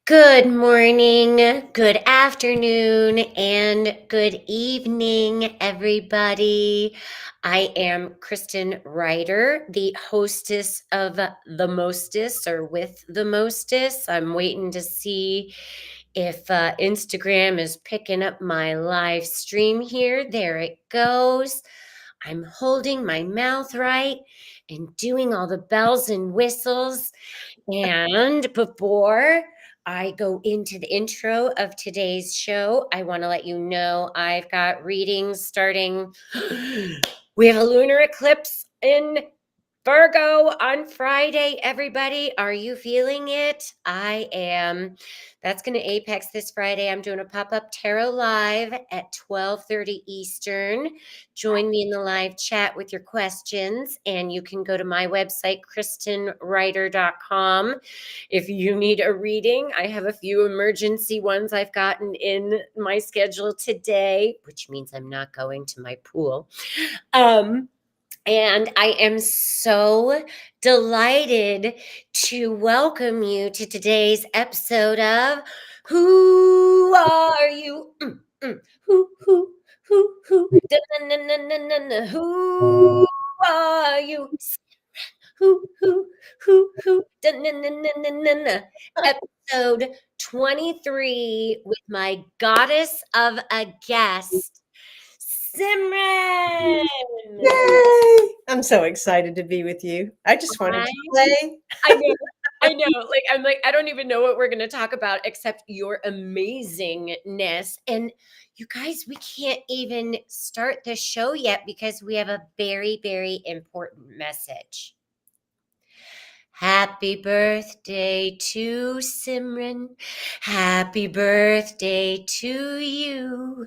Good morning, good afternoon, and good evening, everybody. I am Kristen Ryder, the hostess of The Mostess or with The Mostess. I'm waiting to see if Instagram is picking up my live stream here. There it goes. I'm holding my mouth right and doing all the bells and whistles. And before I go into the intro of today's show, I want to let you know I've got readings starting. We have a lunar eclipse in Virgo on Friday, everybody. Are you feeling it? I am. That's going to apex this Friday. I'm doing a pop-up tarot live at 12:30 Eastern. Join me in the live chat with your questions, and you can go to my website, kristenwriter.com. If you need a reading, I have a few emergency ones I've gotten in my schedule today, which means I'm not going to my pool. And I am so delighted to welcome you to today's episode of Who Are You? Who, da-na-na-na-na-na, who are you? Who, da-na-na-na-na-na. Episode 23 with my goddess of a guest, Simran. Yay! I'm so excited to be with you. I just wanted to play. I know. I know. I'm like, I don't even know what we're going to talk about except your amazingness. And you guys, we can't even start the show yet because we have a very, very important message. Happy birthday to Simran. Happy birthday to you.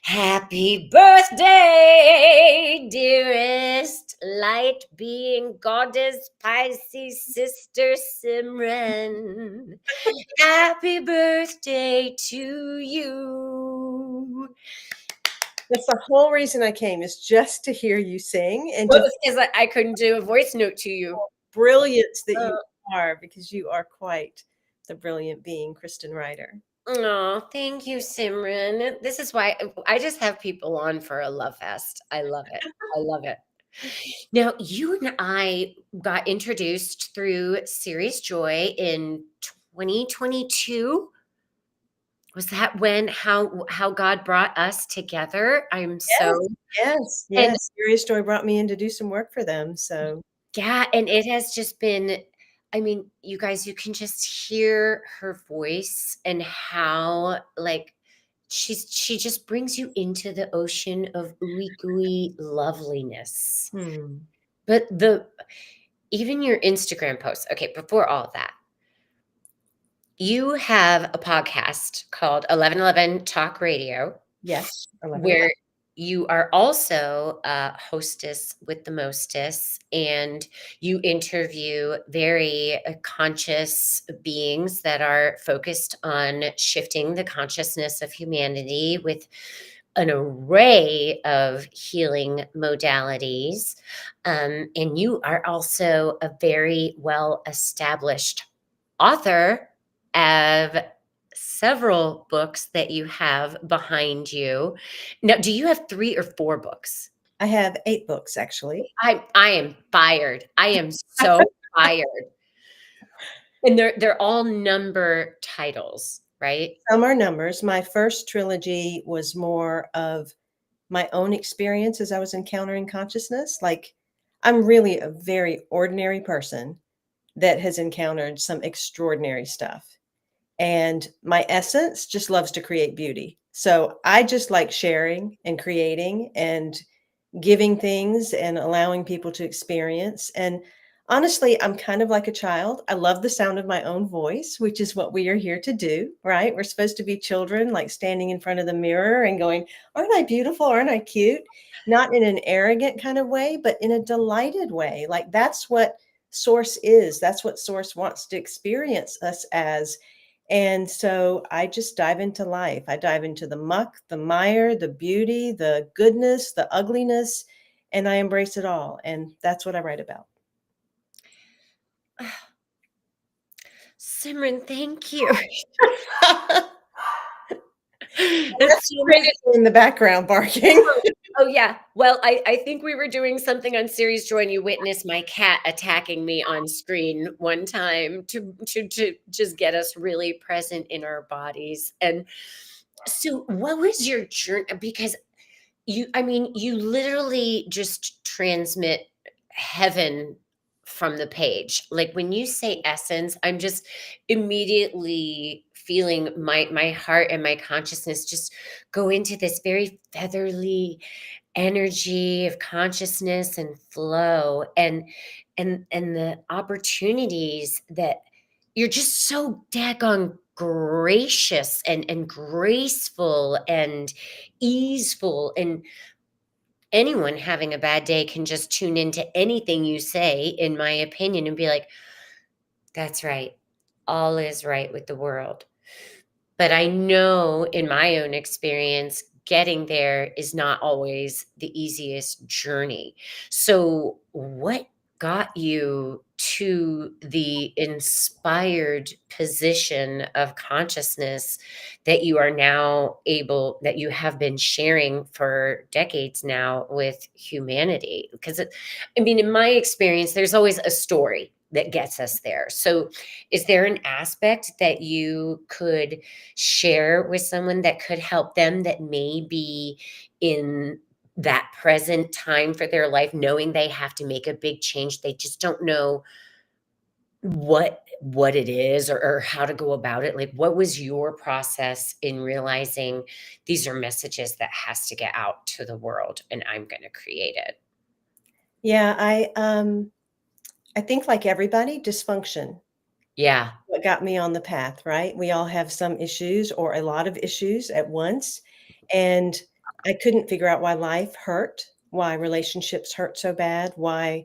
Happy birthday, dearest light being goddess Pisces sister Simran. Happy birthday to you. That's the whole reason I came, is just to hear you sing and Well, to because I couldn't do a voice note to you. brilliance that you Uh, are, because you are quite the brilliant being, Kristen Ryder. Oh, thank you, Simran. This is why I just have people on for a love fest. I love it. I love it. Now, you and I got introduced through Serious Joy in 2022. Was that when how God brought us together? I'm Yes, so yes, and yes. Serious Joy brought me in to do some work for them. So yeah, and it has just been, I mean, you guys, you can just hear her voice and how like she just brings you into the ocean of ooey gooey loveliness. But even your Instagram posts. Okay, before all of that, you have a podcast called 1111 Talk Radio, yes, 11. where you are also a hostess with the Mostess, and you interview very conscious beings that are focused on shifting the consciousness of humanity with an array of healing modalities. And you are also a very well established author of several books that you have behind you. Now, do you have 3 or 4 books? I have 8 books, actually. I am fired. I am so fired. And they're all number titles, right? Some are numbers. My first trilogy was more of my own experience as I was encountering consciousness. Like, I'm really a very ordinary person that has encountered some extraordinary stuff. And my essence just loves to create beauty. So I just like sharing and creating and giving things and allowing people to experience. And honestly, I'm kind of like a child. I love the sound of my own voice, which is what we are here to do, right? We're supposed to be children, like standing in front of the mirror and going, aren't I beautiful? Aren't I cute? Not in an arrogant kind of way, but in a delighted way. Like that's what Source is. That's what Source wants to experience us as. And so I just dive into life. I dive into the muck, the mire, the beauty, the goodness, the ugliness, and I embrace it all. And that's what I write about. Simran, thank you. That's That's so nice. crazy in the background barking. Oh, yeah. Well, I think we were doing something on Series Joy, and you witnessed my cat attacking me on screen one time to just get us really present in our bodies. And so what was your journey? Because I mean, you literally just transmit heaven from the page. Like when you say essence, I'm just immediately feeling my heart and my consciousness just go into this very featherly energy of consciousness and flow, and the opportunities that you're just so daggone gracious and graceful and easeful, and anyone having a bad day can just tune into anything you say, in my opinion, and be like, that's right, all is right with the world. But I know in my own experience, getting there is not always the easiest journey. So, what got you to the inspired position of consciousness that you are now able, that you have been sharing for decades now with humanity? Because, I mean, in my experience, there's always a story that gets us there. So, is there an aspect that you could share with someone that could help them, that may be in that present time for their life, knowing they have to make a big change? They just don't know what it is, or how to go about it. Like, what was your process in realizing these are messages that has to get out to the world and I'm going to create it? Yeah, I think like everybody, dysfunction Yeah. what got me on the path, right? We all have some issues or a lot of issues at once. And I couldn't figure out why life hurt, why relationships hurt so bad, why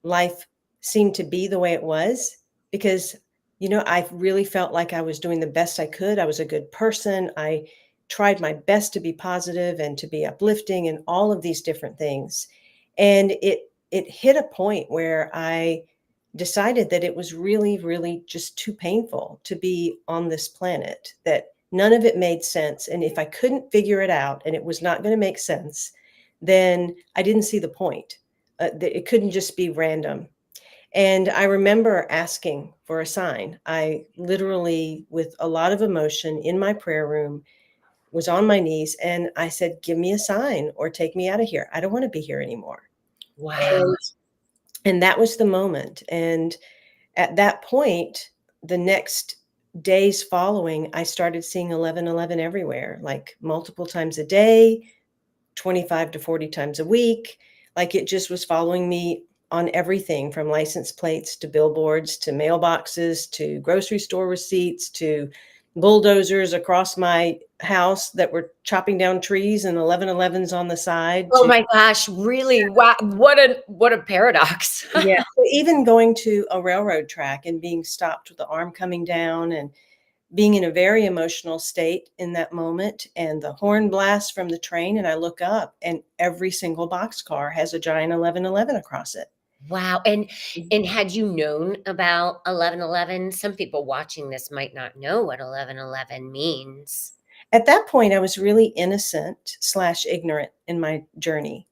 life seemed to be the way it was. Because, I really felt like I was doing the best I could. I was a good person. I tried my best to be positive and to be uplifting and all of these different things. And it hit a point where I decided that it was really, really just too painful to be on this planet, that none of it made sense. And if I couldn't figure it out and it was not going to make sense, then I didn't see the point. That it couldn't just be random. And I remember asking for a sign. I literally, with a lot of emotion in my prayer room, was on my knees and I said, give me a sign or take me out of here. I don't want to be here anymore. Wow. And that was the moment. And at that point, the next days following, I started seeing 1111 everywhere, like multiple times a day, 25 to 40 times a week. Like it just was following me on everything from license plates to billboards to mailboxes to grocery store receipts to bulldozers across my house that were chopping down trees and 1111s on the side Oh to my gosh, really? Wow, what a paradox. yeah. So even going to a railroad track and being stopped with the arm coming down and being in a very emotional state in that moment, and the horn blasts from the train, and I look up and every single boxcar has a giant 1111 across it. Wow, and had you known about 1111? Some people watching this might not know what 1111 means. At that point, I was really innocent/ignorant in my journey.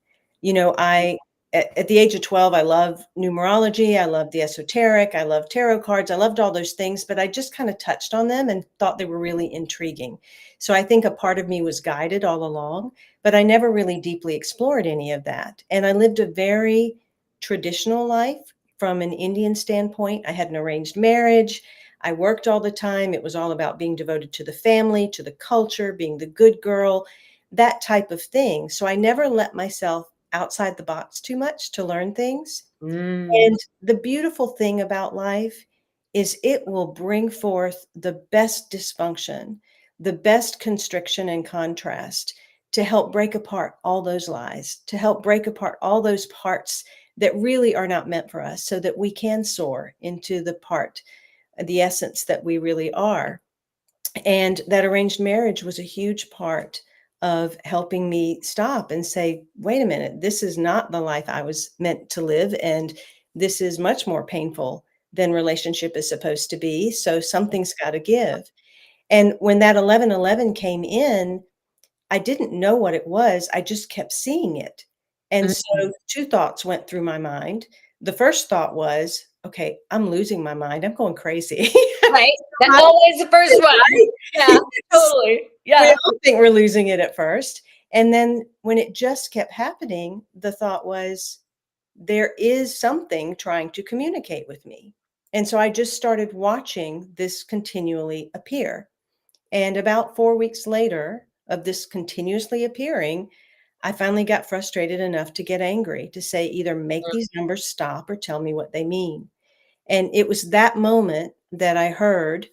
I at the age of 12, I love numerology, I love the esoteric, I love tarot cards, I loved all those things, but I just kind of touched on them and thought they were really intriguing. So I think a part of me was guided all along, but I never really deeply explored any of that. And I lived a very traditional life from an Indian standpoint. I had an arranged marriage. I worked all the time. It was all about being devoted to the family, to the culture, being the good girl, that type of thing. So I never let myself outside the box too much to learn things. Mm, And the beautiful thing about life is it will bring forth the best dysfunction, the best constriction and contrast to help break apart all those lies, to help break apart all those parts that really are not meant for us so that we can soar into the essence that we really are. And that arranged marriage was a huge part of helping me stop and say, wait a minute, this is not the life I was meant to live. And this is much more painful than relationship is supposed to be. So something's got to give. And when that 1111 came in, I didn't know what it was. I just kept seeing it. And Mhm. so two thoughts went through my mind. The first thought was, okay, I'm losing my mind. I'm going crazy. Right? That's Right? always the first one. Yeah, totally. We Yeah. all think we're losing it at first. And then when it just kept happening, the thought was, there is something trying to communicate with me. And so I just started watching this continually appear. And about 4 weeks later of this continuously appearing, I finally got frustrated enough to get angry, to say, either make these numbers stop or tell me what they mean. And it was that moment that I heard,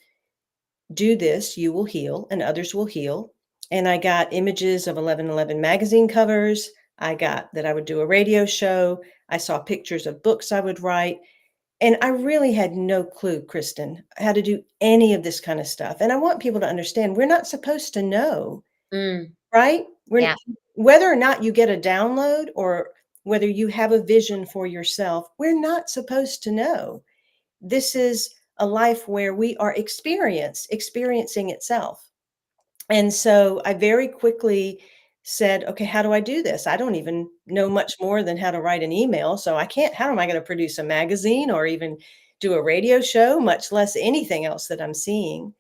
do this, you will heal, and others will heal. And I got images of 1111 magazine covers. I got that I would do a radio show. I saw pictures of books I would write. And I really had no clue, Kristen, how to do any of this kind of stuff. And I want people to understand, we're not supposed to know, Mm, right? yeah. Whether or not you get a download or whether you have a vision for yourself, we're not supposed to know. This is a life where we are experiencing itself. And so I very quickly said, okay, how do I do this? I don't even know much more than how to write an email. So I can't, how am I going to produce a magazine or even do a radio show, much less anything else that I'm seeing?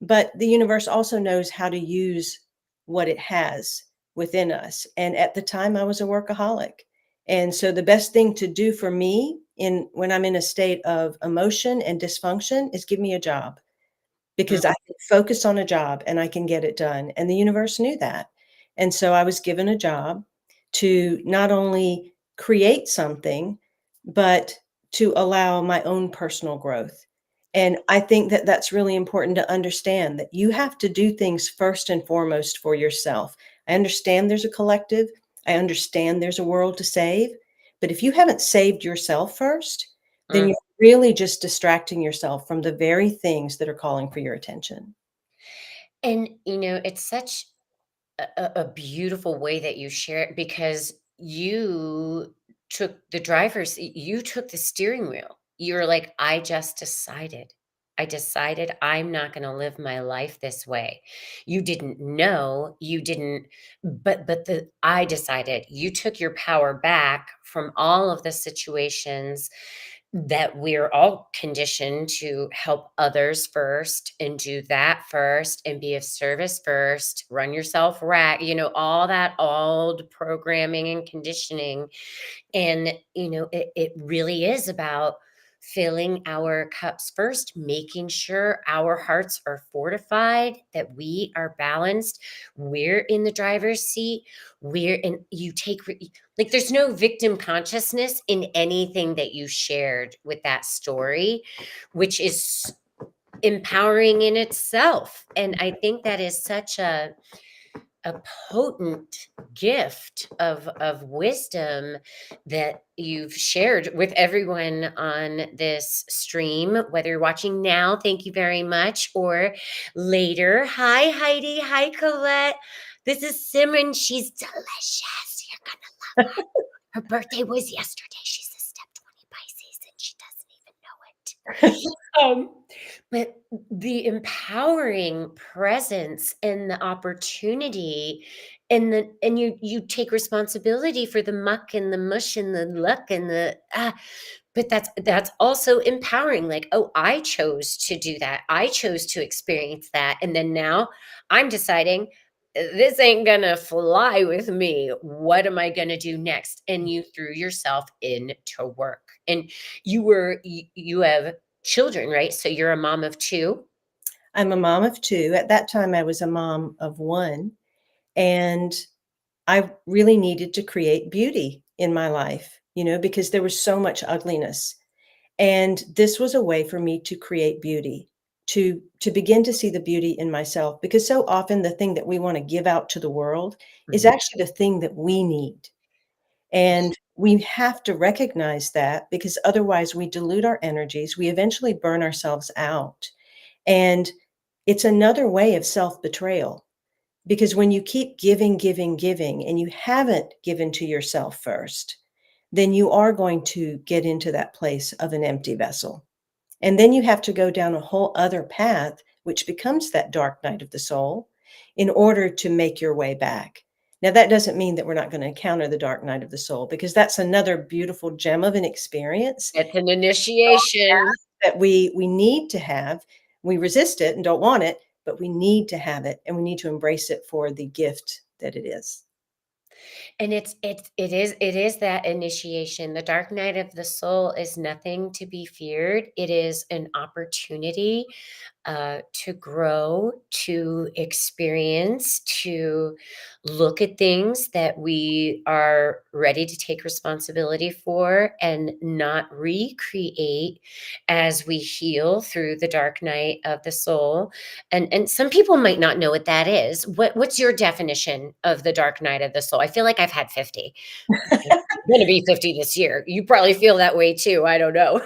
But the universe also knows how to use what it has within us. And at the time, I was a workaholic. And so the best thing to do for me in when I'm in a state of emotion and dysfunction is give me a job, Mm, because I can focus on a job and I can get it done. And the universe knew that. And so I was given a job to not only create something, but to allow my own personal growth. And I think that that's really important to understand, that you have to do things first and foremost for yourself. I understand there's a collective, I understand there's a world to save. But if you haven't saved yourself first, then mm. you're really just distracting yourself from the very things that are calling for your attention. And, it's such a beautiful way that you share it because you took the steering wheel. You're like, I just decided. I decided I'm not going to live my life this way. You didn't know, you didn't, but the I decided. You took your power back from all of the situations that we're all conditioned to help others first and do that first and be of service first, run yourself all that old programming and conditioning. And, it really is about filling our cups first, making sure our hearts are fortified, that we are balanced. We're in the driver's seat. Like, there's no victim consciousness in anything that you shared with that story, which is empowering in itself. And I think that is such a potent gift of wisdom that you've shared with everyone on this stream, whether you're watching now, thank you very much, or later. Hi, Heidi. Hi, Colette. This is Simran. She's delicious. You're gonna love her. Her birthday was yesterday. She's a step 20 Pisces and she doesn't even know it. But the empowering presence and the opportunity and you take responsibility for the muck and the mush and the luck and but that's also empowering. Like, oh, I chose to do that. I chose to experience that. And then now I'm deciding this ain't gonna fly with me. What am I gonna do next? And you threw yourself into work. And you have children, right? So you're a mom of two. I'm a mom of two. At that time, I was a mom of one. And I really needed to create beauty in my life, because there was so much ugliness. And this was a way for me to create beauty, to begin to see the beauty in myself, because so often the thing that we want to give out to the world is Mhm. actually the thing that we need. And we have to recognize that, because otherwise we dilute our energies. We eventually burn ourselves out. And it's another way of self-betrayal, because when you keep giving, giving, giving, and you haven't given to yourself first, then you are going to get into that place of an empty vessel. And then you have to go down a whole other path, which becomes that dark night of the soul, in order to make your way back. Now, that doesn't mean that we're not going to encounter the dark night of the soul, because that's another beautiful gem of an experience It's an initiation. that we need to have. We resist it and don't want it, but we need to have it, and we need to embrace it for the gift that it is. And it is that initiation. The dark night of the soul is nothing to be feared. It is an opportunity to grow, to experience, to look at things that we are ready to take responsibility for and not recreate as we heal through the dark night of the soul. And some people might not know what that is. What's your definition of the dark night of the soul? I feel like I've had 50. I'm going to be 50 this year. You probably feel that way too. I don't know.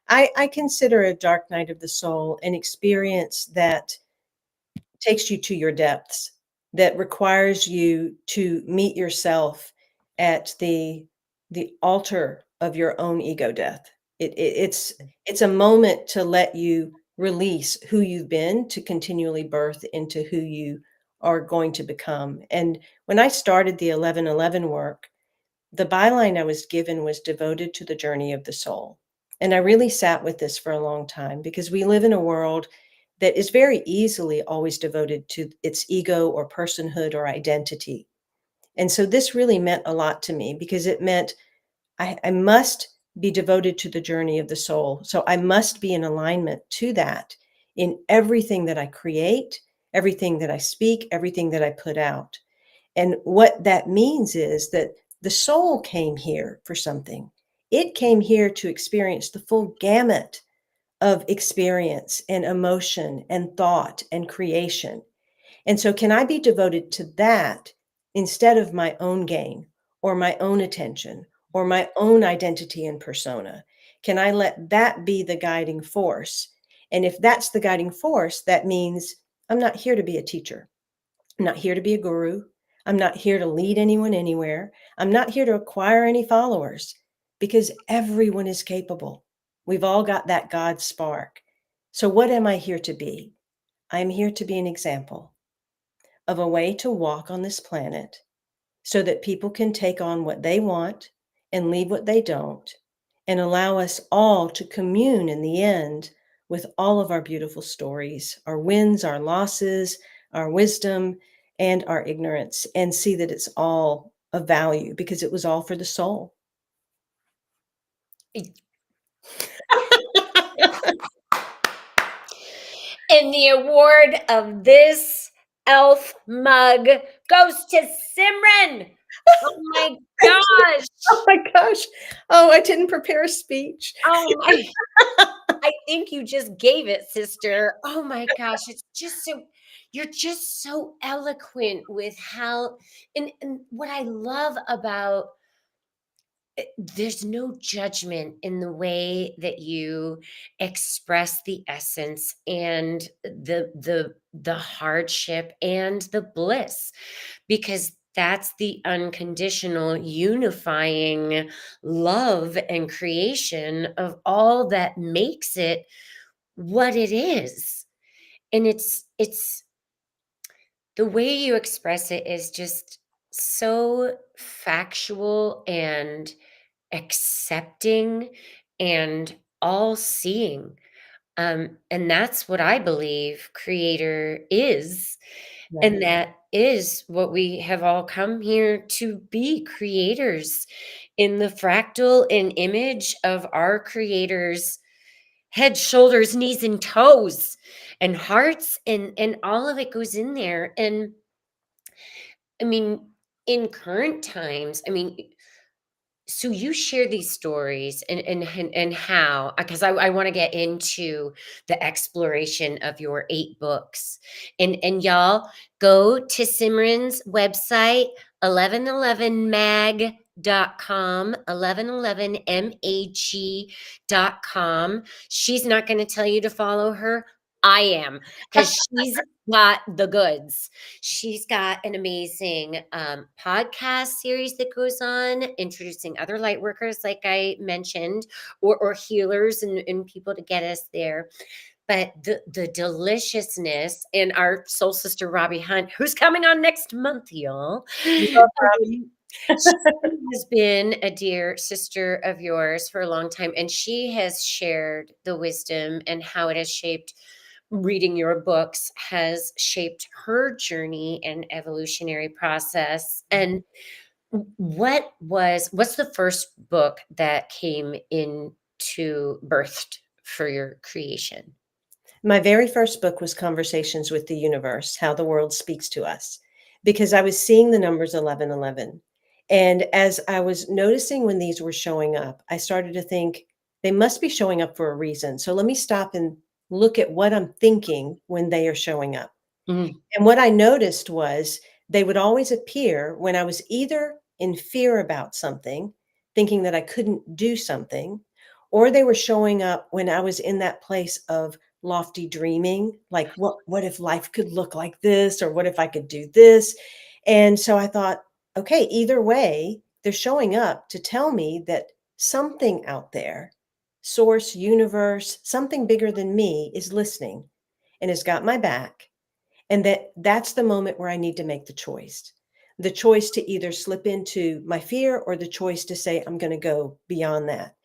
I consider a dark night of the soul an experience that takes you to your depths, that requires you to meet yourself at the altar of your own ego death. It's a moment to let you release who you've been to continually birth into who you are going to become. And when I started the 1111 work, the byline I was given was devoted to the journey of the soul. And I really sat with this for a long time, because we live in a world that is very easily always devoted to its ego or personhood or identity. And so this really meant a lot to me, because it meant I must be devoted to the journey of the soul. So I must be in alignment to that in everything that I create, everything that I speak, everything that I put out. And what that means is that the soul came here for something. It came here to experience the full gamut of experience and emotion and thought and creation. And so, can I be devoted to that instead of my own gain or my own attention or my own identity and persona? Can I let that be the guiding force? And if that's the guiding force, that means I'm not here to be a teacher. I'm not here to be a guru. I'm not here to lead anyone anywhere. I'm not here to acquire any followers, because everyone is capable. We've all got that God spark. So, what am I here to be? I'm here to be an example of a way to walk on this planet so that people can take on what they want and leave what they don't, and allow us all to commune in the end with all of our beautiful stories, our wins, our losses, our wisdom, and our ignorance, and see that it's all of value, because it was all for the soul. And the award of this elf mug goes to Simran. Oh my Thank you. gosh. Oh my gosh. Oh, I didn't prepare a speech. Oh my. I think you just gave it, sister. Oh my gosh. It's just so, you're just so eloquent with how, and what I love about there's no judgment in the way that you express the essence and the hardship and the bliss, because that's the unconditional unifying love and creation of all that makes it what it is. And it's the way you express it is just so factual and accepting and all seeing. And that's what I believe creator is. Right. And that is what we have all come here to be, creators in the fractal and image of our creators, head, shoulders, knees, and toes, and hearts, and all of it goes in there. And I mean, in current times, I mean, so you share these stories and how, because I want to get into the exploration of your 8 books, and y'all go to Simran's website, 1111mag.com, 1111mag.com. She's not going to tell you to follow her. I am, because she's got the goods. She's got an amazing, podcast series that goes on, introducing other light workers, like I mentioned, or healers and people to get us there. But the deliciousness in our soul sister, Robbie Hunt, who's coming on next month, y'all. Love She has been a dear sister of yours for a long time, and she has shared the wisdom and how it has shaped reading your books has shaped her journey and evolutionary process. And what's the first book that came into birthed for your creation? My very first book was Conversations with the Universe, How the World Speaks to Us, because I was seeing the numbers 1111. And as I was noticing when these were showing up, I started to think they must be showing up for a reason. So let me stop and look at what I'm thinking when they are showing up. Mm. And what I noticed was they would always appear when I was either in fear about something, thinking that I couldn't do something, or they were showing up when I was in that place of lofty dreaming, like what if life could look like this, or what if I could do this? And so I thought, okay, either way, they're showing up to tell me that something out there, source, universe, something bigger than me is listening and has got my back, and that's the moment where I need to make the choice to either slip into my fear or the choice to say I'm going to go beyond that.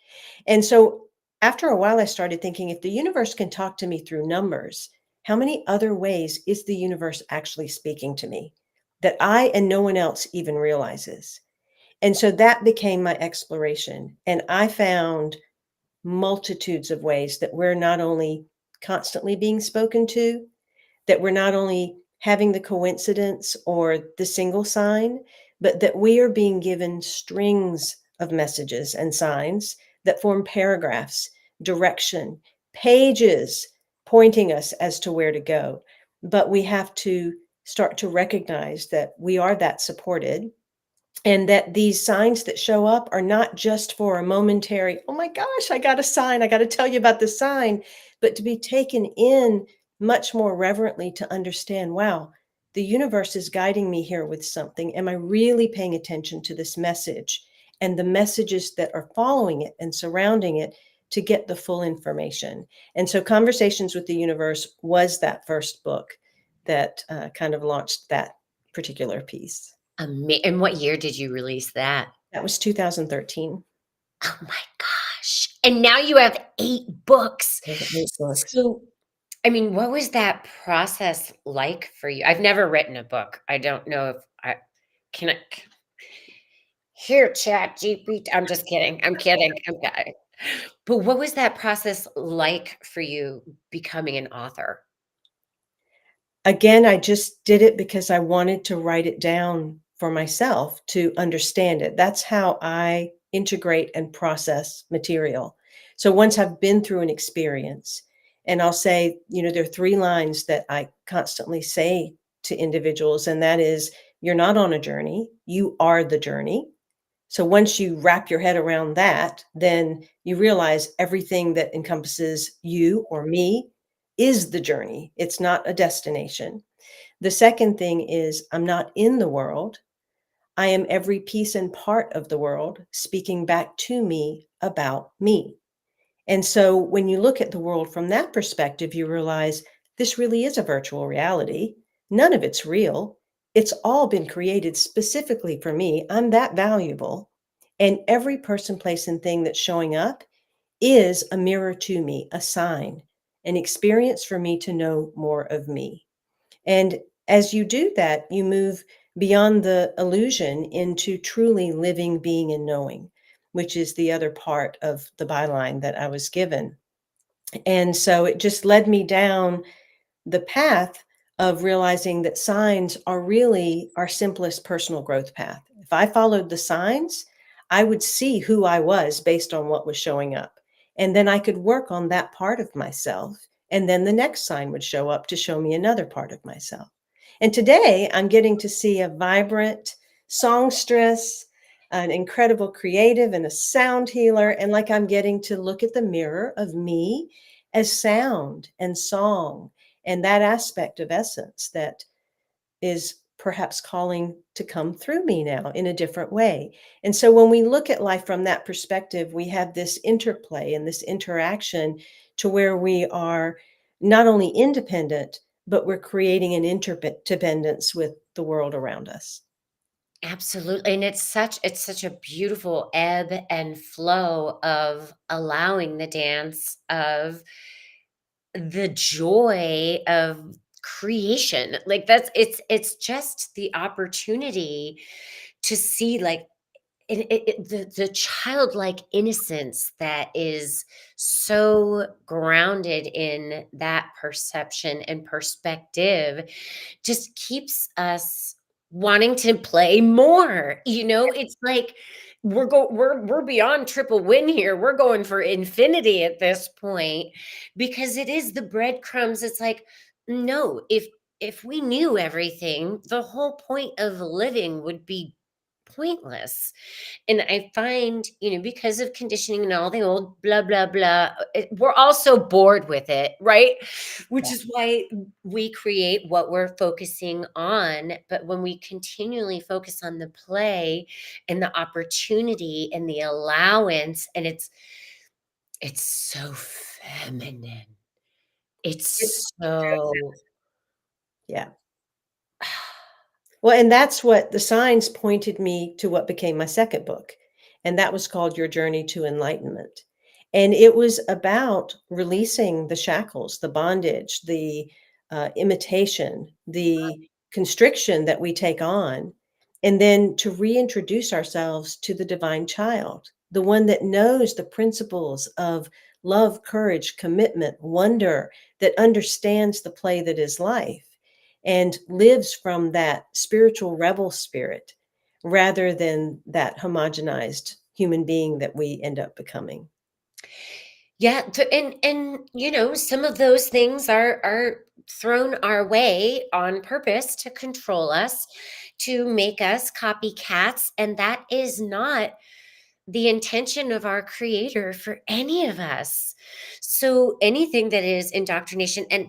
And so after a while I started thinking, if the universe can talk to me through numbers, how many other ways is the universe actually speaking to me that I and no one else even realizes? And so that became my exploration, and I found multitudes of ways that we're not only constantly being spoken to, that we're not only having the coincidence or the single sign, but that we are being given strings of messages and signs that form paragraphs, direction, pages pointing us as to where to go. But we have to start to recognize that we are that supported, and that these signs that show up are not just for a momentary, oh my gosh, I got a sign, I got to tell you about the sign, but to be taken in much more reverently to understand, wow, the universe is guiding me here with something. Am I really paying attention to this message and the messages that are following it and surrounding it to get the full information? And so, Conversations with the Universe was that first book that kind of launched that particular piece. And what year did you release that? That was 2013. Oh my gosh. And now you have 8 books. Those are 8 books. So, I mean, what was that process like for you? I've never written a book. I don't know if I can I here, chat GPT. I'm just kidding. I'm kidding. But what was that process like for you becoming an author? Again, I just did it because I wanted to write it down for myself to understand it. That's how I integrate and process material. So once I've been through an experience, and I'll say, there are 3 lines that I constantly say to individuals, and that is, you're not on a journey, you are the journey. So once you wrap your head around that, then you realize everything that encompasses you or me is the journey. It's not a destination. The second thing is, I'm not in the world. I am every piece and part of the world speaking back to me about me. And so when you look at the world from that perspective, you realize this really is a virtual reality. None of it's real. It's all been created specifically for me. I'm that valuable. And every person, place, and thing that's showing up is a mirror to me, a sign, an experience for me to know more of me. And as you do that, you move beyond the illusion into truly living, being, and knowing, which is the other part of the byline that I was given. And so it just led me down the path of realizing that signs are really our simplest personal growth path. If I followed the signs, I would see who I was based on what was showing up. And then I could work on that part of myself. And then the next sign would show up to show me another part of myself. And today I'm getting to see a vibrant songstress, an incredible creative, and a sound healer. And like I'm getting to look at the mirror of me as sound and song and that aspect of essence that is perhaps calling to come through me now in a different way. And so when we look at life from that perspective, we have this interplay and this interaction to where we are not only independent, but we're creating an interdependence with the world around us. Absolutely, and it's such a beautiful ebb and flow of allowing the dance of the joy of creation. Like, it's just the opportunity to see, like, the childlike innocence that is so grounded in that perception and perspective just keeps us wanting to play more, It's like we're beyond triple win here. We're going for infinity at this point because it is the breadcrumbs. It's like, no, if we knew everything, the whole point of living would be pointless. And I find, because of conditioning and all the old blah, blah, blah, we're also bored with it, right? Which Yeah. is why we create what we're focusing on. But when we continually focus on the play and the opportunity and the allowance, and it's so feminine. It's It's so yeah. Well, and that's what the signs pointed me to what became my second book, and that was called Your Journey to Enlightenment. And it was about releasing the shackles, the bondage, the imitation, the constriction that we take on, and then to reintroduce ourselves to the divine child, the one that knows the principles of love, courage, commitment, wonder, that understands the play that is life and lives from that spiritual rebel spirit rather than that homogenized human being that we end up becoming. Yeah, and some of those things are thrown our way on purpose to control us, to make us copycats, and that is not the intention of our creator for any of us. So anything that is indoctrination, and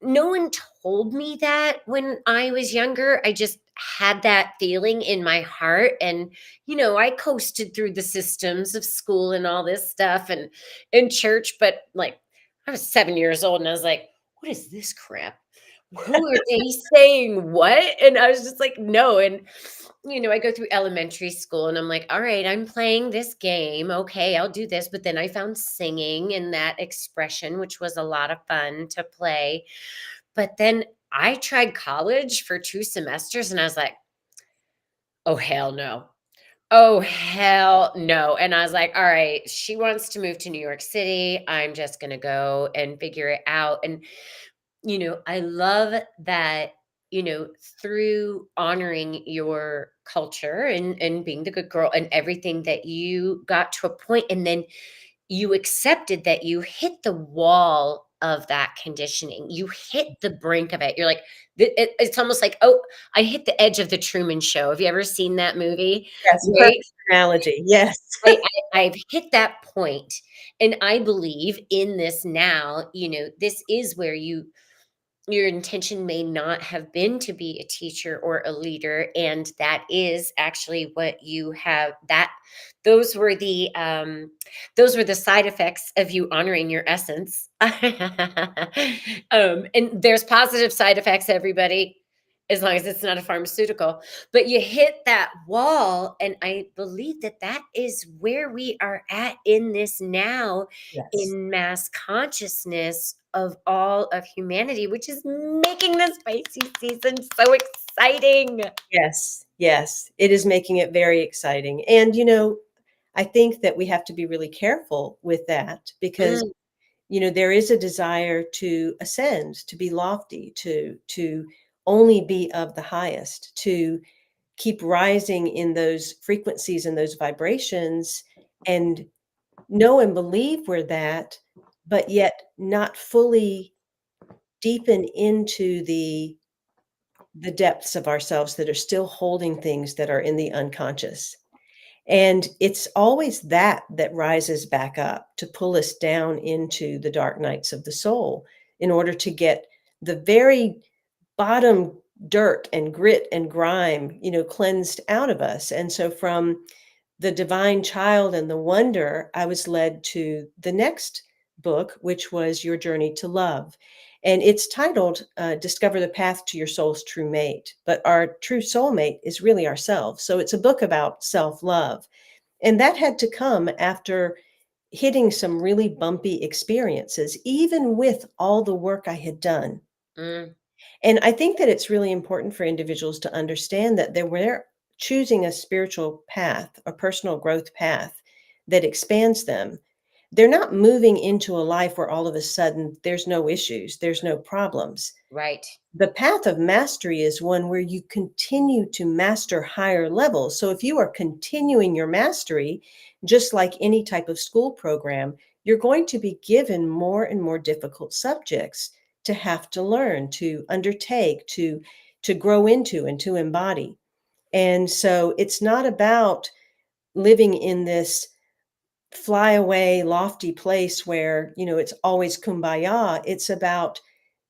no one told me that when I was younger. I just had that feeling in my heart. And, I coasted through the systems of school and all this stuff and in church. But like, I was 7 years old and I was like, what is this crap? Who are they saying what? And I was just like, no. And I go through elementary school and I'm like, all right, I'm playing this game. Okay, I'll do this. But then I found singing and that expression, which was a lot of fun to play. But then I tried college for 2 semesters and I was like, oh, hell no. Oh, hell no. And I was like, all right, she wants to move to New York City. I'm just going to go and figure it out. And I love that, through honoring your culture and being the good girl and everything, that you got to a point and then you accepted that you hit the wall of that conditioning. You hit the brink of it. You're like, it's almost like, oh, I hit the edge of the Truman Show. Have you ever seen that movie? Yes, Right? perfect analogy. Yes. I've hit that point, and I believe in this now. This is where your intention may not have been to be a teacher or a leader, and that is actually what you have. Those were the those were the side effects of you honoring your essence. And there's positive side effects, everybody, as long as it's not a pharmaceutical. But you hit that wall, and I believe that that is where we are at in this now, Yes. in mass consciousness of all of humanity, which is making this spicy season so exciting. Yes. Yes. It is making it very exciting. And, I think that we have to be really careful with that because, Mm, there is a desire to ascend, to be lofty, to only be of the highest, to keep rising in those frequencies and those vibrations and know and believe we're that, but yet not fully deepen into the depths of ourselves that are still holding things that are in the unconscious. And it's always that that rises back up to pull us down into the dark nights of the soul in order to get the very bottom dirt and grit and grime, cleansed out of us. And so from the divine child and the wonder, I was led to the next book, which was Your Journey to Love. And it's titled Discover the Path to Your Soul's True Mate. But our true soulmate is really ourselves. So it's a book about self love. And that had to come after hitting some really bumpy experiences, even with all the work I had done. Mm, And I think that it's really important for individuals to understand that they're choosing a spiritual path, a personal growth path that expands them. They're not moving into a life where all of a sudden there's no issues, there's no problems. right. The path of mastery is one where you continue to master higher levels. So if you are continuing your mastery, just like any type of school program, you're going to be given more and more difficult subjects to have to learn, to undertake, to grow into and to embody. And so it's not about living in this fly away lofty place where, it's always kumbaya. It's about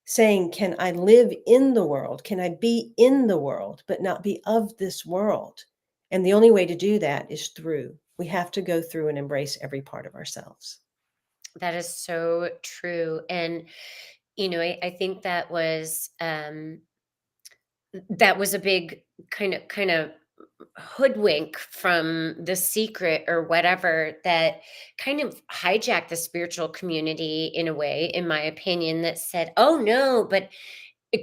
saying, can I live in the world? Can I be in the world, but not be of this world? And the only way to do that is through. We have to go through and embrace every part of ourselves. That is so true. And, I think that was a big kind of hoodwink from The Secret or whatever that kind of hijacked the spiritual community in a way, in my opinion, that said, "Oh no," but it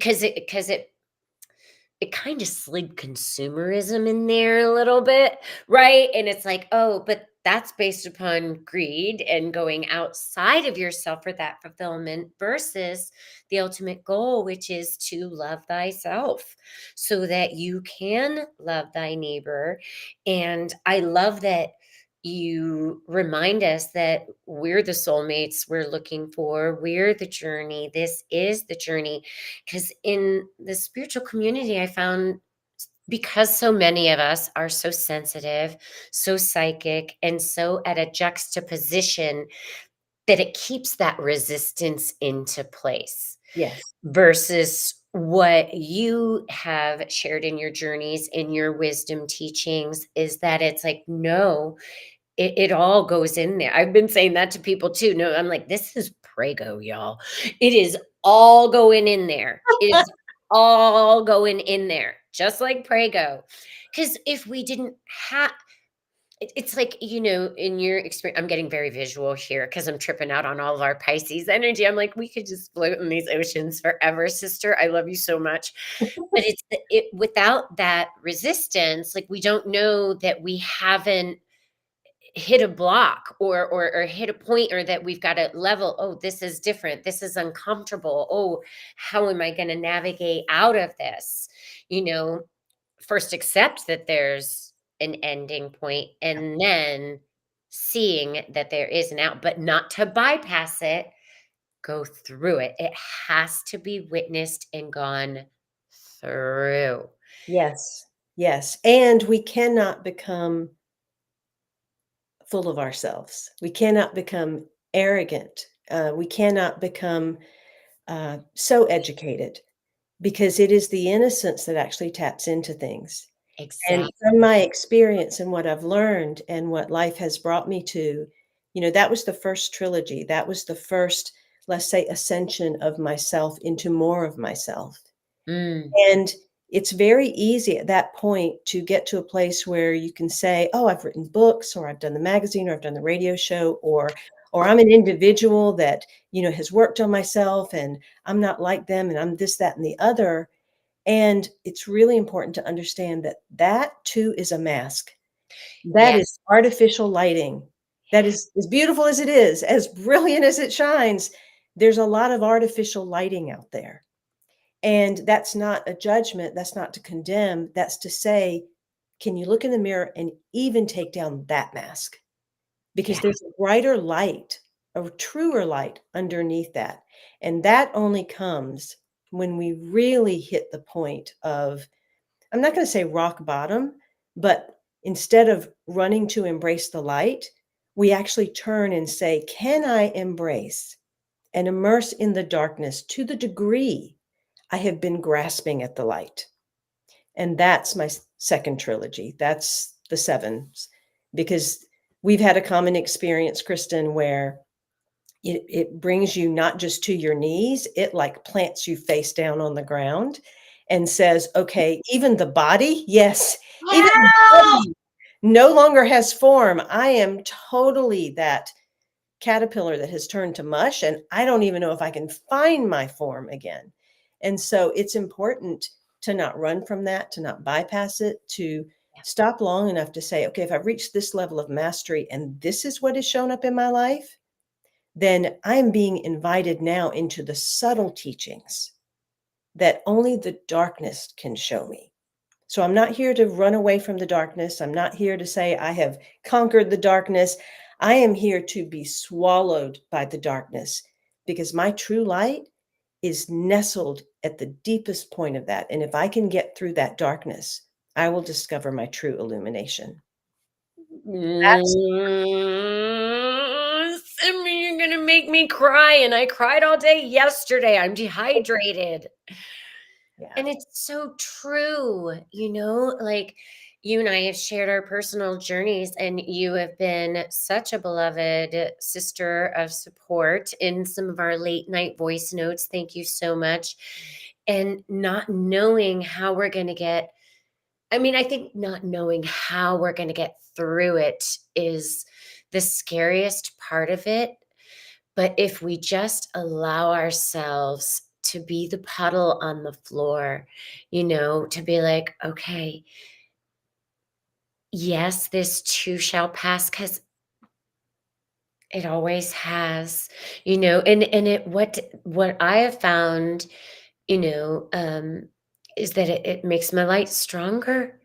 kind of slid consumerism in there a little bit, right? And it's like, oh, but that's based upon greed and going outside of yourself for that fulfillment versus the ultimate goal, which is to love thyself so that you can love thy neighbor. And I love that you remind us that we're the soulmates we're looking for. We're the journey. This is the journey. Because in the spiritual community, I found because so many of us are so sensitive, so psychic, and so at a juxtaposition that it keeps that resistance into place Yes. versus what you have shared in your journeys, in your wisdom teachings, is that it's like, no, it all goes in there. I've been saying that to people too. No, I'm like, "This is Prego, y'all. It is all going in there. It is all going in there, just like Prego. Because if we didn't have it's like, in your experience I'm getting very visual here because 'cause I'm tripping out on all of our Pisces energy. I'm like, "We could just float in these oceans forever, sister. I love you so much." But it's the it without that resistance, like, we don't know that we haven't hit a block or hit a point or that we've got to level. Oh, this is different, this is uncomfortable. Oh, how am I going to navigate out of this? you know First accept that there's an ending point and then seeing that there is an out, but not to bypass it. Go through it. It has to be witnessed and gone through. Yes. Yes. And we cannot become full of ourselves. We cannot become arrogant. We cannot become so educated because it is the innocence that actually taps into things. And from my Exactly. experience and what I've learned and what life has brought me to, that was the first trilogy. That was the first, let's say, ascension of myself into more of myself. Mm, And it's very easy at that point to get to a place where you can say, "Oh, I've written books, or I've done the magazine, or I've done the radio show, or I'm an individual that, has worked on myself and I'm not like them and I'm this, that, and the other." And it's really important to understand that that too is a mask. That is yes. artificial lighting. That is as beautiful as it is, as brilliant as it shines. There's a lot of artificial lighting out there. And that's not a judgment, that's not to condemn, that's to say, can you look in the mirror and even take down that mask? Because Yeah. there's a brighter light, a truer light underneath that. And that only comes when we really hit the point of, I'm not going to say rock bottom, but Instead of running to embrace the light, we actually turn and say, can I embrace and immerse in the darkness to the degree I have been grasping at the light? And that's my second trilogy. That's the sevens, because we've had a common experience, Kristen, where it brings you not just to your knees, it like plants you face down on the ground and says, okay, even the body, yes, even the Help! body no longer has form. I am totally that caterpillar that has turned to mush, and I don't even know if I can find my form again. And so it's important to not run from that, to not bypass it, to stop long enough to say, okay, if I've reached this level of mastery and this is what has shown up in my life, then I'm being invited now into the subtle teachings that only the darkness can show me. So I'm not here to run away from the darkness. I'm not here to say I have conquered the darkness. I am here to be swallowed by the darkness, because my true light is nestled at the deepest point of that. And if I can get through that darkness, I will discover my true illumination. That's Simran, you're gonna make me cry, and I cried all day yesterday. I'm dehydrated. yeah. And it's so true, like, you and I have shared our personal journeys, and you have been such a beloved sister of support in some of our late night voice notes. Thank you so much. And not knowing how we're gonna get I mean, I think not knowing how we're gonna get through it is the scariest part of it. But if we just allow ourselves to be the puddle on the floor, to be like, okay, yes, this too shall pass, because it always has, and what I have found, you know, um, is that it makes my light stronger.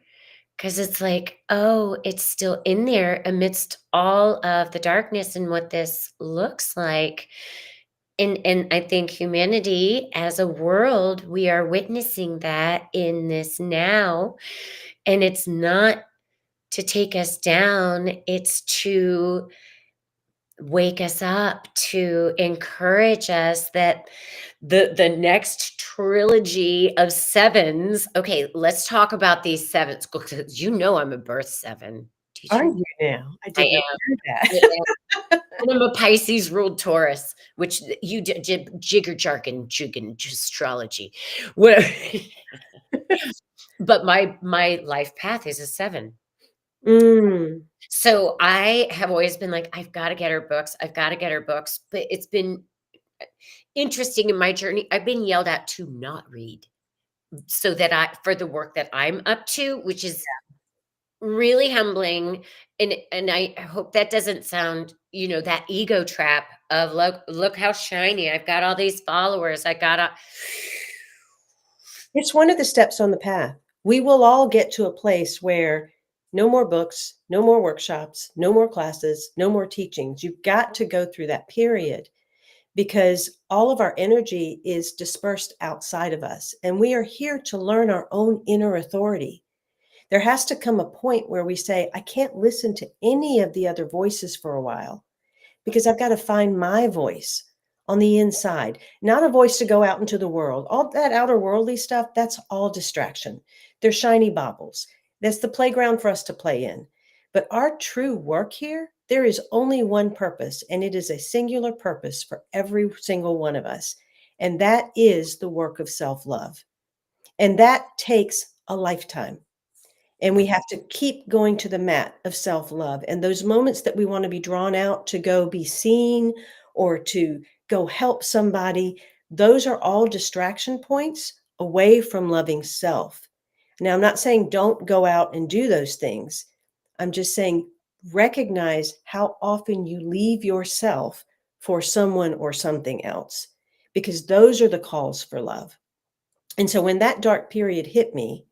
Because it's like, oh, it's still in there amidst all of the darkness and what this looks like. And I think humanity as a world, we are witnessing that in this now. And it's not to take us down, it's to wake us up, to encourage us that the next trilogy of sevens. Okay, let's talk about these sevens, 'cause I'm a birth seven. Did Are you? you now? I I did not am. know I that. am. And I'm a Pisces ruled Taurus, which you jigger jargon jiggin astrology. Whatever. But my life path is a seven. Mm. So I have always been like, I've got to get her books. I've got to get her books. But it's been interesting in my journey. I've been yelled at to not read, so that for the work that I'm up to, which is really humbling. And I hope that doesn't sound, that ego trap of, look how shiny. I've got all these followers. I gotta It's one of the steps on the path. We will all get to a place where no more books, no more workshops, no more classes, no more teachings. You've got to go through that period, because all of our energy is dispersed outside of us. And we are here to learn our own inner authority. There has to come a point where we say, I can't listen to any of the other voices for a while, because I've got to find my voice on the inside, not a voice to go out into the world. All that outer worldly stuff, that's all distraction. They're shiny baubles. That's the playground for us to play in. But our true work here, there is only one purpose, and it is a singular purpose for every single one of us. And that is the work of self love. And that takes a lifetime. And we have to keep going to the mat of self love. And those moments that we want to be drawn out to go be seen or to go help somebody, those are all distraction points away from loving self. Now, I'm not saying don't go out and do those things. I'm just saying recognize how often you leave yourself for someone or something else, because those are the calls for love. And so when that dark period hit me,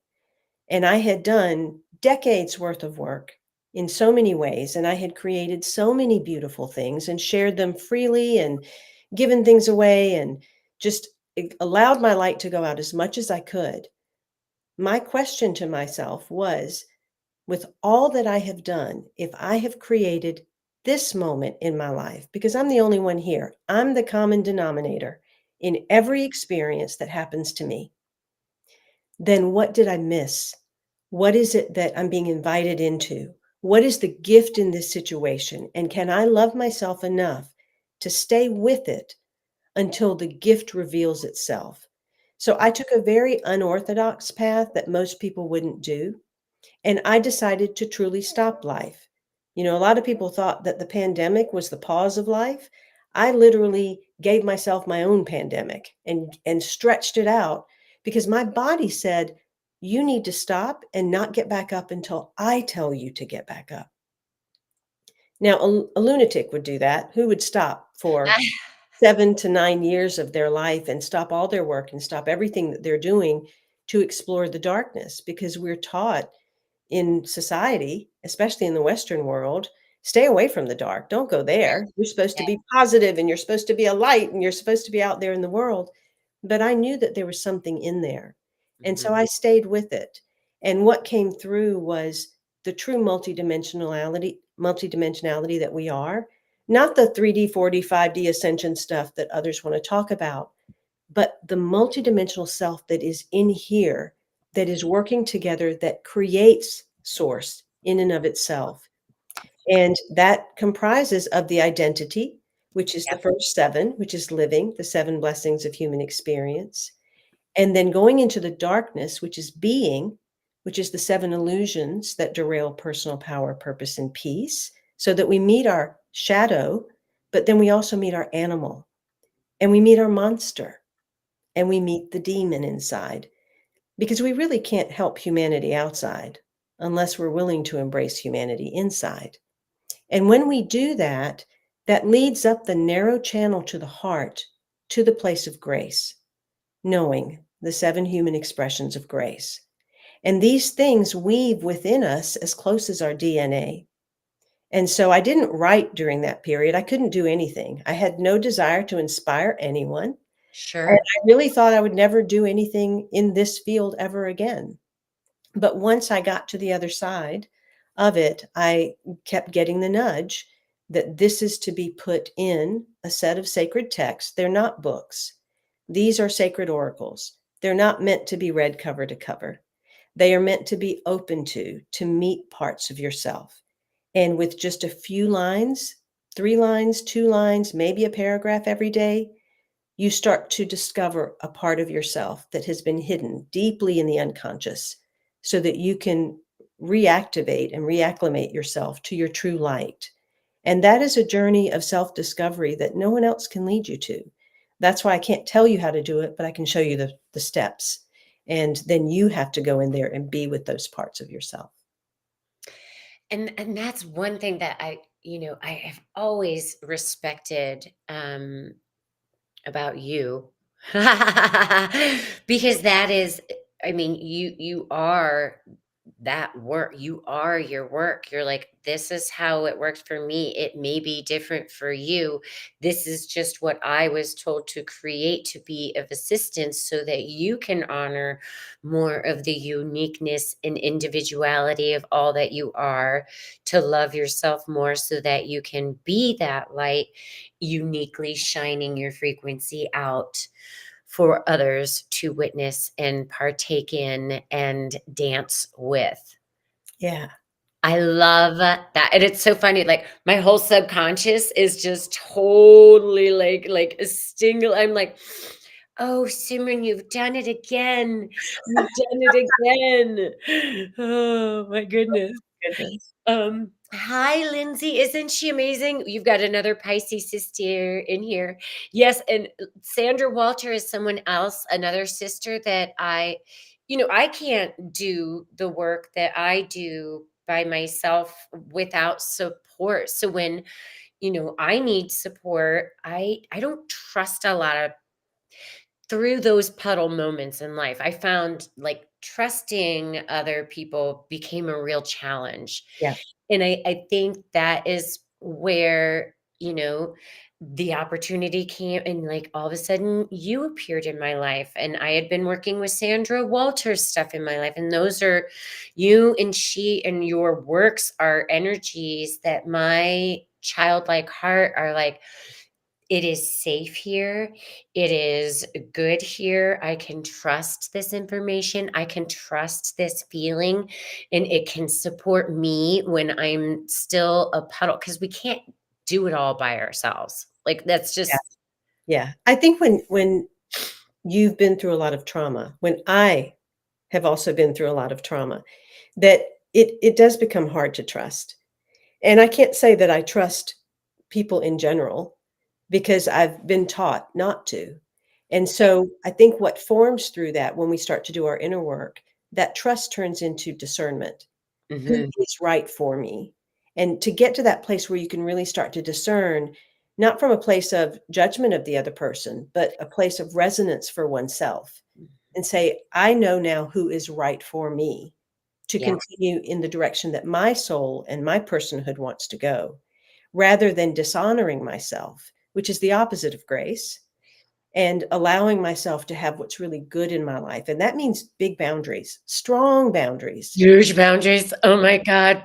and I had done decades worth of work in so many ways, and I had created so many beautiful things and shared them freely and given things away and just allowed my light to go out as much as I could. My question to myself was, with all that I have done, if I have created this moment in my life, because I'm the only one here, I'm the common denominator in every experience that happens to me, then what did I miss? What is it that I'm being invited into? What is the gift in this situation? And can I love myself enough to stay with it until the gift reveals itself? So I took a very unorthodox path that most people wouldn't do. And I decided to truly stop life. You know, a lot of people thought that the pandemic was the pause of life. I literally gave myself my own pandemic and stretched it out because my body said, you need to stop and not get back up until I tell you to get back up. Now, a lunatic would do that. Who would stop for 7 to 9 years of their life and stop all their work and stop everything that they're doing to explore the darkness? Because we're taught in society, especially in the Western world, stay away from the dark. Don't go there. You're supposed to Yeah. be positive and you're supposed to be a light and you're supposed to be out there in the world. But I knew that there was something in there. And so Mhm. I stayed with it. And what came through was the true multidimensionality that we are, not the 3D, 4D, 5D ascension stuff that others want to talk about, but the multidimensional self that is in here, that is working together, that creates source in and of itself. And that comprises of the identity, which is the Yep. first seven, which is living, the seven blessings of human experience. And then going into the darkness, which is being, which is the seven illusions that derail personal power, purpose, and peace, so that we meet our shadow, but then we also meet our animal and we meet our monster and we meet the demon inside, because we really can't help humanity outside unless we're willing to embrace humanity inside. And when we do that, that leads up the narrow channel to the heart, to the place of grace, knowing the seven human expressions of grace. And these things weave within us as close as our DNA. And so I didn't write during that period. I couldn't do anything. I had no desire to inspire anyone. And Sure. I really thought I would never do anything in this field ever again. But once I got to the other side of it, I kept getting the nudge that this is to be put in a set of sacred texts. They're not books. These are sacred oracles. They're not meant to be read cover to cover. They are meant to be open to meet parts of yourself. And with just a few lines, 3 lines, 2 lines, maybe a paragraph every day, you start to discover a part of yourself that has been hidden deeply in the unconscious so that you can reactivate and reacclimate yourself to your true light. And that is a journey of self discovery that no one else can lead you to. That's why I can't tell you how to do it, but I can show you the steps. And then you have to go in there and be with those parts of yourself. And that's one thing that I have always respected about you. Because that is, I mean, you are that work. You are your work. You're like, this is how it works for me. It may be different for you. This is just what I was told to create to be of assistance so that you can honor more of the uniqueness and individuality of all that you are, to love yourself more so that you can be that light, uniquely shining your frequency out for others to witness and partake in and dance with. Yeah. I love that. And it's so funny. Like my whole subconscious is just totally like a stingle. I'm like, oh, Simran, you've done it again. You've done it again. Oh my goodness. Goodness. Hi, Lindsay. Isn't she amazing? You've got another Pisces sister in here. Yes, and Sandra Walter is someone else, another sister that I can't do the work that I do by myself without support. So when, I need support, I don't trust a lot of through those puddle moments in life. I found like trusting other people became a real challenge, Yeah. and I think that is where, the opportunity came and like all of a sudden you appeared in my life, and I had been working with Sandra Walter's stuff in my life, and those are you and she and your works are energies that my childlike heart are like, it is safe here. It is good here. I can trust this information. I can trust this feeling, and it can support me when I'm still a puddle, because we can't do it all by ourselves. Like, that's Yeah. just, Yeah. I think when you've been through a lot of trauma, when I have also been through a lot of trauma, that it does become hard to trust. And I can't say that I trust people in general because I've been taught not to. And so I think what forms through that when we start to do our inner work, that trust turns into discernment. Who mhm, is right for me? And to get to that place where you can really start to discern, not from a place of judgment of the other person, but a place of resonance for oneself and say, I know now who is right for me to yeah. continue in the direction that my soul and my personhood wants to go, rather than dishonoring myself, which is the opposite of grace, and allowing myself to have what's really good in my life. And that means big boundaries, strong boundaries. Huge boundaries. Oh my God.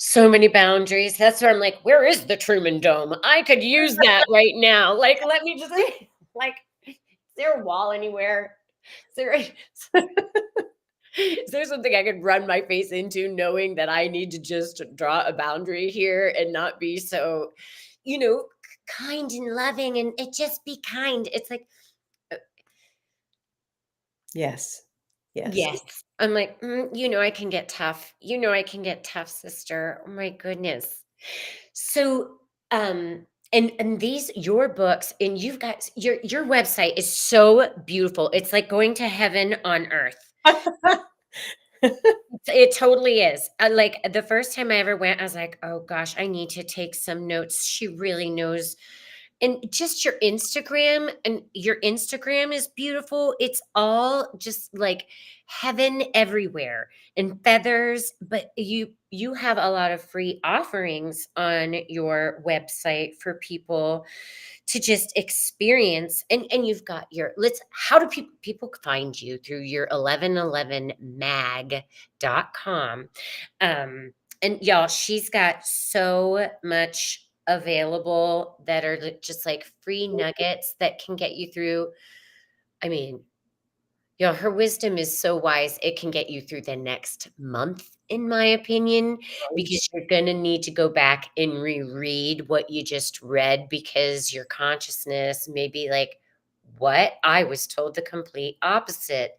So many boundaries. That's where I'm like, where is the Truman Dome? I could use that right now. Like, let me just, like, is there a wall anywhere? Is there, is there something I could run my face into, knowing that I need to just draw a boundary here and not be so, kind and loving, and it just be kind. It's like, Yes. Yes. yes. I'm like, I can get tough. I can get tough, sister. Oh my goodness. So, and these your books, and you've got your website is so beautiful. It's like going to heaven on earth. It totally is. Like the first time I ever went, I was like, "Oh gosh, I need to take some notes." She really knows. And just your Instagram is beautiful. It's all just like heaven everywhere and feathers, but you have a lot of free offerings on your website for people to just experience, and you've got your let's how do people find you? Through your 1111mag.com. And y'all, she's got so much available that are just like free nuggets that can get you through. I mean, her wisdom is so wise, it can get you through the next month, in my opinion, Right. because you're going to need to go back and reread what you just read, because your consciousness may be like, what? I was told the complete opposite.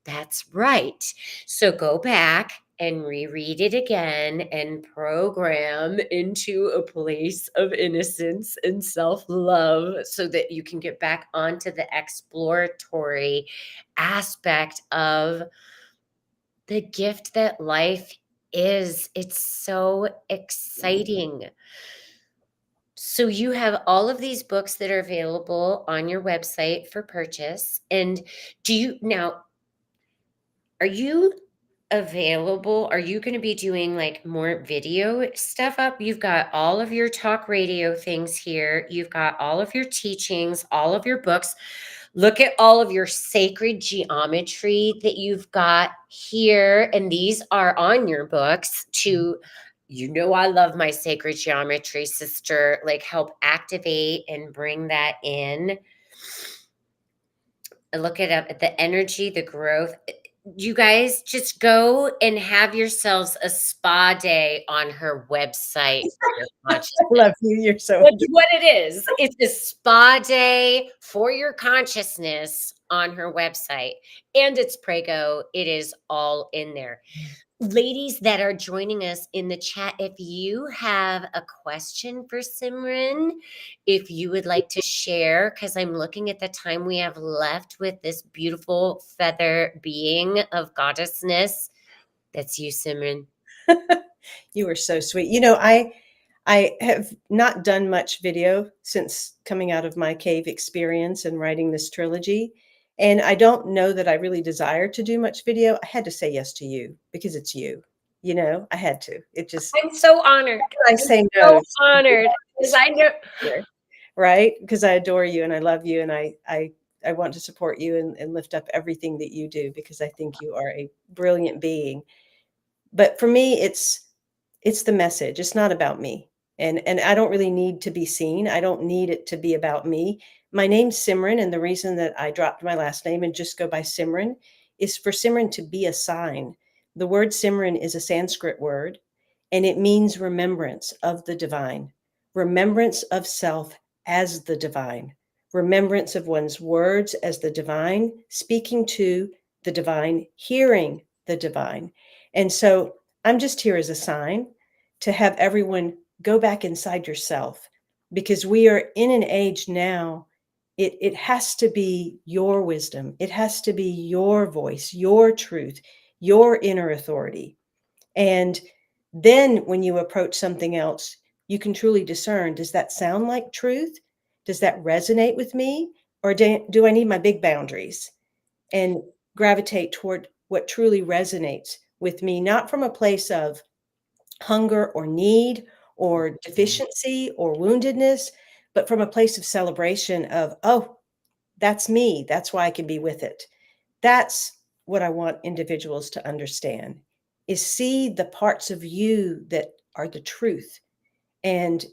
That's right. So go back and reread it again and program into a place of innocence and self love so that you can get back onto the exploratory aspect of the gift that life is. It's so exciting. So you have all of these books that are available on your website for purchase. And do you now, are you available? Are you going to be doing like more video stuff up? You've got all of your talk radio things here. You've got all of your teachings, all of your books. Look at all of your sacred geometry that you've got here. And these are on your books to, I love my sacred geometry, sister. Like, help activate and bring that in. Look it up at the energy, the growth. You guys just go and have yourselves a spa day on her website for your I consciousness. love you. You're so That's what it is. It's a spa day for your consciousness on her website. And it's Prego. It is all in there. Ladies that are joining us in the chat, if you have a question for Simran, if you would like to share, because I'm looking at the time we have left with this beautiful feather being of goddessness. That's you, Simran. you were so sweet. I have not done much video since coming out of my cave experience and writing this trilogy. And I don't know that I really desire to do much video. I had to say yes to you because it's you. I had to. It just I'm so honored. I I'm say no. so honored because I know. Here. right? Because I adore you and I love you and I want to support you and lift up everything that you do because I think you are a brilliant being. But for me, it's the message. It's not about me. And I don't really need to be seen. I don't need it to be about me. My name's Simran, and the reason that I dropped my last name and just go by Simran is for Simran to be a sign. The word Simran is a Sanskrit word, and it means remembrance of the divine, remembrance of self as the divine, remembrance of one's words as the divine, speaking to the divine, hearing the divine. And so I'm just here as a sign to have everyone go back inside yourself because we are in an age now. It has to be your wisdom. It has to be your voice, your truth, your inner authority. And then when you approach something else, you can truly discern, does that sound like truth? Does that resonate with me? Or do I need my big boundaries? And gravitate toward what truly resonates with me, not from a place of hunger or need or Mhm. deficiency or woundedness, but from a place of celebration of, oh, that's me. That's why I can be with it. That's what I want individuals to understand is see the parts of you that are the truth and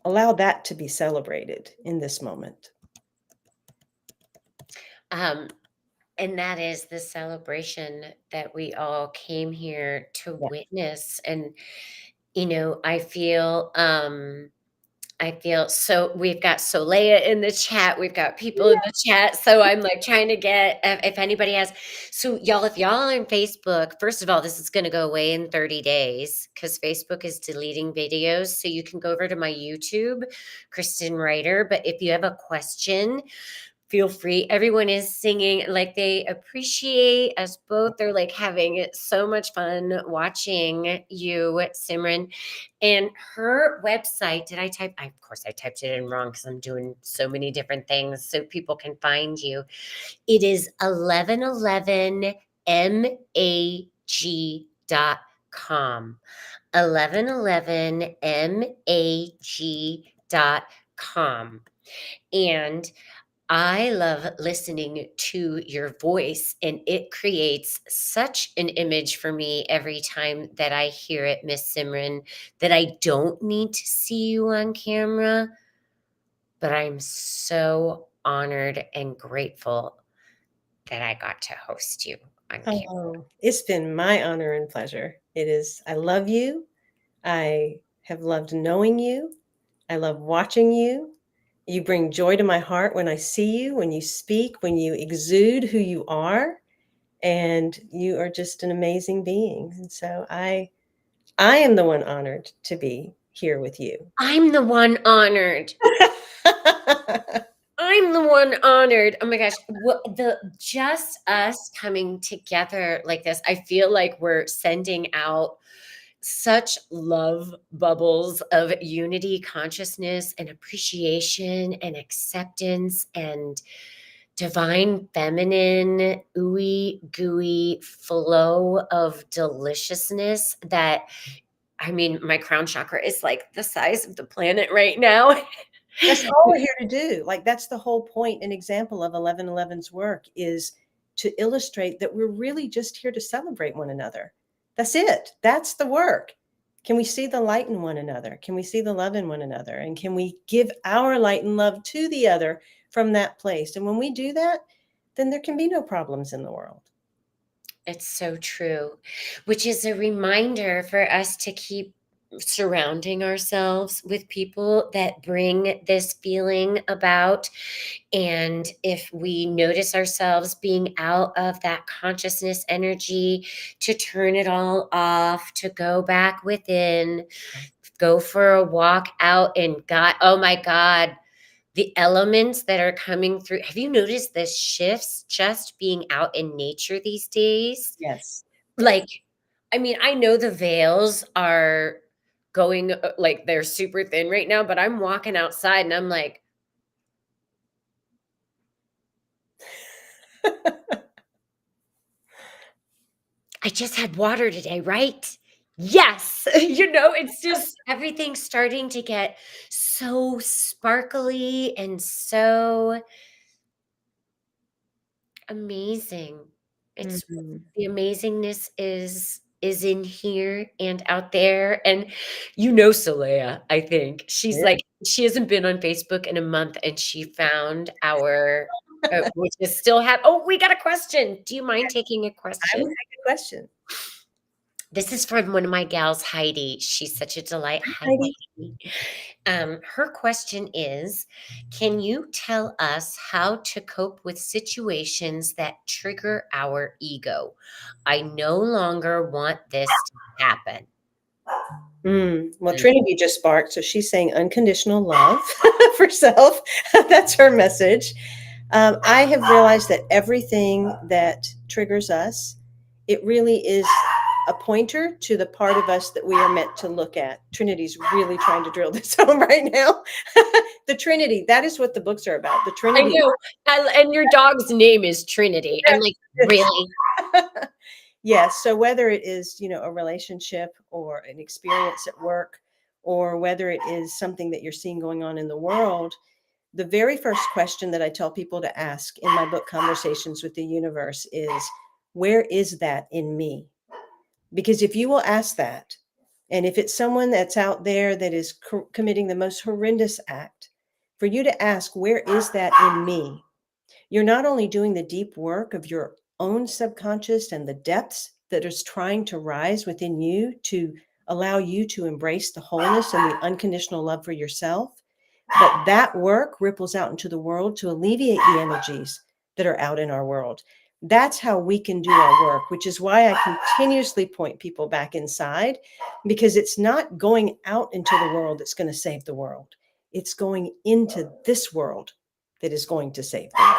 allow that to be celebrated in this moment. Um, and that is the celebration that we all came here to Yeah. witness. And, I feel so we've got Solea in the chat, we've got people in the chat, so I'm, like, trying to get if anybody has so y'all, if y'all are on Facebook, first of all, this is gonna go away in 30 days because Facebook is deleting videos, so you can go over to my YouTube, Kristen Writer, but if you have a question, feel free. Everyone is singing, like, they appreciate us both. They're, like, having so much fun watching you, Simran. And her website, did I type of course, I typed it in wrong because 'cause I'm doing so many different things so people can find you. It is 1111mag.com. 1111mag.com. And I love listening to your voice, and it creates such an image for me every time that I hear it, Miss Simran, that I don't need to see you on camera, but I'm so honored and grateful that I got to host you on camera. Oh, it's been my honor and pleasure. It is. I love you. I have loved knowing you. I love watching you. You bring joy to my heart when I see you, when you speak, when you exude who you are, and you are just an amazing being. And so I am the one honored to be here with you. I'm the one honored. I'm the one honored. Oh my gosh, what the just us coming together like this, I feel like we're sending out such love bubbles of unity, consciousness, and appreciation and acceptance and divine feminine, ooey gooey flow of deliciousness that I mean, my crown chakra is like the size of the planet right now. That's all we're here to do. Like, that's the whole point and example of 1111's work is to illustrate that we're really just here to celebrate one another. That's it. That's the work. Can we see the light in one another? Can we see the love in one another? And can we give our light and love to the other from that place? And when we do that, then there can be no problems in the world. It's so true, which is a reminder for us to keep surrounding ourselves with people that bring this feeling about. And if we notice ourselves being out of that consciousness energy, to turn it all off, to go back within, go for a walk out and God, oh my God, the elements that are coming through. Have you noticed the shifts just being out in nature these days? Yes. Yes. Like, I mean, I know the veils are going, like, they're super thin right now, but I'm walking outside and I'm like, I just had water today, right? Yes, it's just everything's starting to get so sparkly and so amazing. It's Mhm. the amazingness is in here and out there, and Saleha, I think. She's Yeah. like she hasn't been on Facebook in a month, and she found our which is still oh, we got a question. Do you mind taking a I will question? take a question. This is from one of my gals, Heidi. She's such a delight. Hi, Heidi. Heidi. Her question is, can you tell us how to cope with situations that trigger our ego? I no longer want this to happen. Well, Mm. Trinity just sparked, so she's saying unconditional love for self. That's her message. I have realized that everything that triggers us, it really is a pointer to the part of us that we are meant to look at. Trinity's really trying to drill this home right now. The Trinity, that is what the books are about. The I Trinity. know. And your dog's name is Trinity. I'm like, Yes. really? Yes. So whether it is, a relationship or an experience at work, or whether it is something that you're seeing going on in the world, the very first question that I tell people to ask in my book, Conversations with the Universe, is where is that in me? Because if you will ask that, and if it's someone that's out there that is committing the most horrendous act, for you to ask, where is that in me? You're not only doing the deep work of your own subconscious and the depths that is trying to rise within you to allow you to embrace the wholeness and the unconditional love for yourself, but that work ripples out into the world to alleviate the energies that are out in our world. That's how we can do our work, which is why I continuously point people back inside, because it's not going out into the world that's going to save the world. It's going into this world that is going to save the world.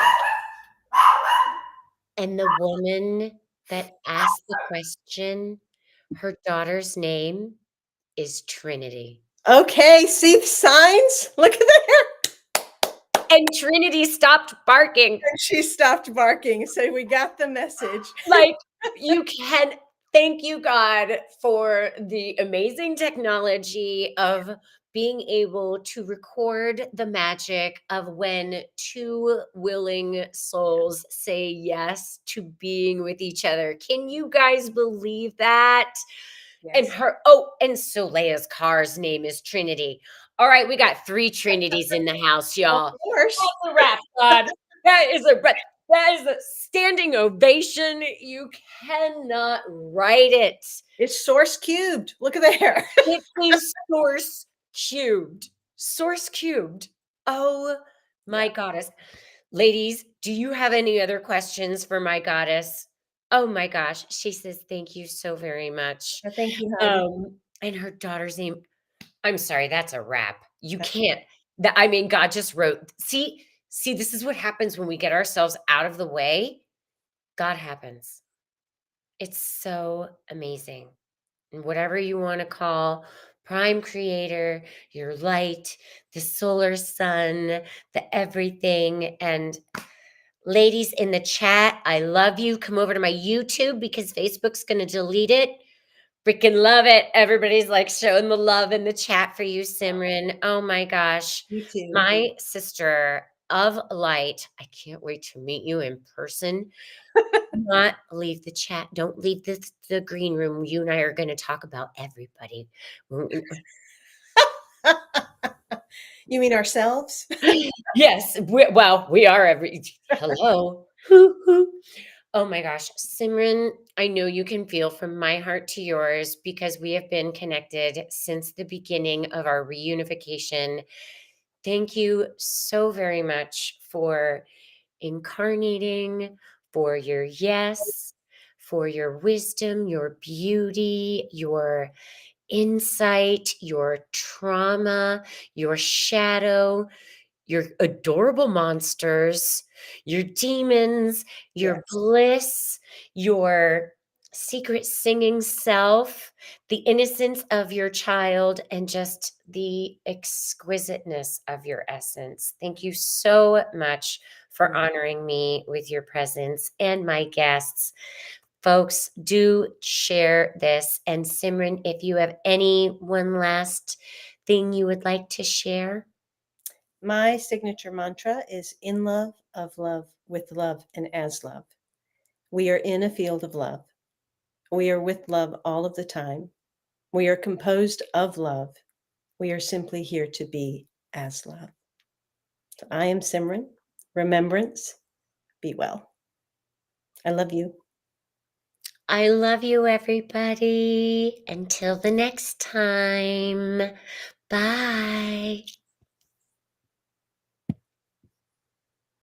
And the woman that asked the question, her daughter's name is Trinity. Okay, see the signs? Look at that. And Trinity stopped barking. She stopped barking. So we got the message. Like, you can thank you, God, for the amazing technology of being able to record the magic of when two willing souls say yes to being with each other. Can you guys believe that? And Yes. and Solea's car's name is Trinity. All right, we got 3 Trinities in the house, Of y'all. course. That's a wrap, God. That is a standing ovation. You cannot write it. It's source cubed. Look at there. It is source cubed. Source cubed. Oh Yeah. my goddess. Ladies, do you have any other questions for my goddess? Oh my gosh. She says, thank you so very much. Thank you, Heidi. And her daughter's name, I'm sorry, that's a wrap. You can't. That I mean, God just wrote. See, this is what happens when we get ourselves out of the way. God happens. It's so amazing. And whatever you want to call prime creator, your light, the solar sun, the everything. And ladies in the chat, I love you. Come over to my YouTube because Facebook's going to delete it. Freaking love it. Everybody's like showing the love in the chat for you, Simran. Oh my gosh. You too. My sister of light. I can't wait to meet you in person. Do not leave the chat. Don't leave the green room. You and I are going to talk about everybody. You mean ourselves? Yes. We are every. Hello. Hoo, hoo. Oh my gosh, Simran, I know you can feel from my heart to yours because we have been connected since the beginning of our reunification. Thank you so very much for incarnating, for your yes, for your wisdom, your beauty, your insight, your trauma, your shadow, your adorable monsters, your demons, your Yes. bliss, your secret singing self, the innocence of your child, and just the exquisiteness of your essence. Thank you so much for honoring me with your presence and my guests. folks, do share this. And Simran, if you have any one last thing you would like to share. My signature mantra is in love, of love, with love, and as love. We are in a field of love. We are with love all of the time. We are composed of love. We are simply here to be as love. So I am Simran. Remembrance, be well. I love you. I love you, everybody. Until the next time. Bye.